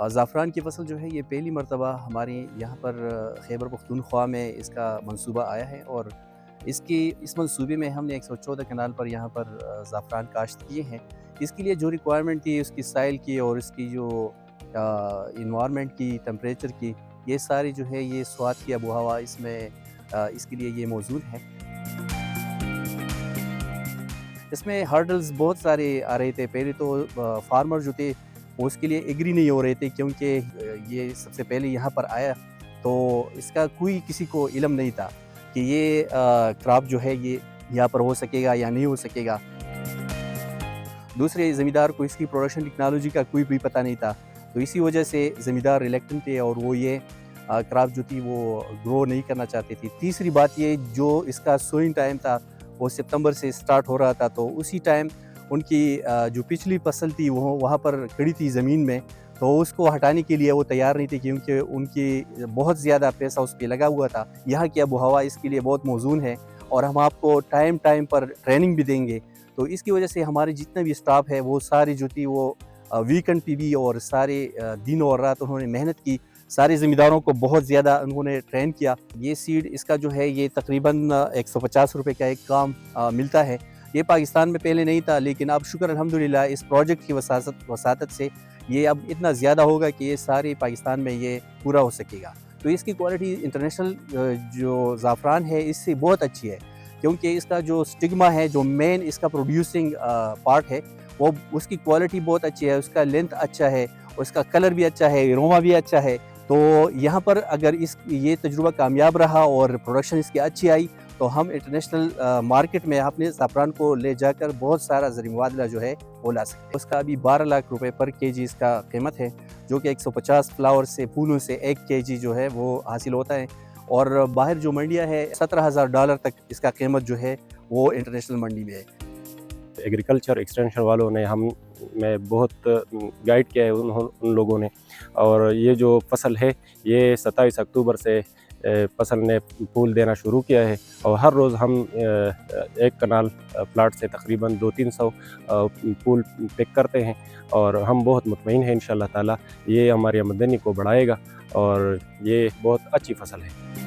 ज़ाफ़रान की फ़सल जो है ये पहली मर्तबा हमारे यहाँ पर खैबर पख्तूनख्वा में इसका मंसूबा आया है और इस मंसूबे में हमने 114 कनाल पर यहाँ पर ज़ाफ़रान काश्त किए हैं। इसके लिए जो रिक्वायरमेंट थी उसकी साइल की और इसकी जो इन्वायरमेंट की, टेम्परेचर की, ये सारी जो है ये स्वाद की आबो-हवा इसमें इसके लिए ये मौजूद है। इसमें हर्डल्स बहुत सारे आ रहे थे। पहले तो फार्मर जो थे वो इसके लिए एग्री नहीं हो रहे थे क्योंकि ये सबसे पहले यहाँ पर आया तो इसका कोई किसी को इल्म नहीं था कि ये क्रॉप जो है ये यहाँ पर हो सकेगा या नहीं हो सकेगा। दूसरे ज़मींदार को इसकी प्रोडक्शन टेक्नोलॉजी का कोई भी पता नहीं था। तो इसी वजह से ज़मींदार रिलक्टेंट थे और वो ये क्रॉप जो थी वो ग्रो नहीं करना चाहते थे। तीसरी बात ये जो इसका सोइंग टाइम था वो सितंबर से स्टार्ट हो रहा था तो उसी टाइम उनकी जो पिछली फसल थी वो वहाँ पर खड़ी थी ज़मीन में, तो उसको हटाने के लिए वो तैयार नहीं थे क्योंकि उनकी बहुत ज़्यादा पैसा उस पे लगा हुआ था। यहाँ की आबो-हवा इसके लिए बहुत मौज़ून है और हम आपको टाइम टाइम पर ट्रेनिंग भी देंगे। तो इसकी वजह से हमारे जितना भी स्टाफ है वो सारी जो थी वो वीकेंड पे भी और सारे दिन और रात उन्होंने मेहनत की। सारे ज़मींदारों को बहुत ज़्यादा उन्होंने ट्रेन किया। ये सीड इसका जो है ये तकरीबन 150 रुपए का एक काम मिलता है। ये पाकिस्तान में पहले नहीं था लेकिन अब शुक्र अल्हम्दुलिल्लाह इस प्रोजेक्ट की वसातत से ये अब इतना ज़्यादा होगा कि ये सारे पाकिस्तान में ये पूरा हो सकेगा। तो इसकी क्वालिटी इंटरनेशनल जो ज़ाफ़रान है इससे बहुत अच्छी है क्योंकि इसका जो स्टिग्मा है, जो मेन इसका प्रोड्यूसिंग पार्ट है, वो उसकी क्वालिटी बहुत अच्छी है, उसका लेंथ अच्छा है, उसका कलर भी अच्छा है, अरोमा भी अच्छा है। तो यहाँ पर अगर ये तजुर्बा कामयाब रहा और प्रोडक्शन इसकी अच्छी आई तो हम इंटरनेशनल मार्केट में अपने ज़ाफ़रान को ले जाकर बहुत सारा ज़री मुबादला जो है वो ला सकते हैं। उसका अभी 12 लाख रुपए पर केजी इसका कीमत है, जो कि 150 फ्लावर से फूलों से 1 केजी जो है वो हासिल होता है और बाहर जो मंडियाँ है $17,000 तक इसका कीमत जो है वो इंटरनेशनल मंडी में है। एग्रीकल्चर एक्सटेंशन वालों ने हमें बहुत गाइड किया है उन लोगों ने, और ये जो फसल है ये 27 अक्टूबर से फसल ने फूल देना शुरू किया है और हर रोज़ हम एक कनाल प्लाट से तकरीबन 200-300 फूल पिक करते हैं और हम बहुत मुतमईन हैं इंशाअल्लाह ताला ये हमारी आमदनी को बढ़ाएगा और ये बहुत अच्छी फसल है।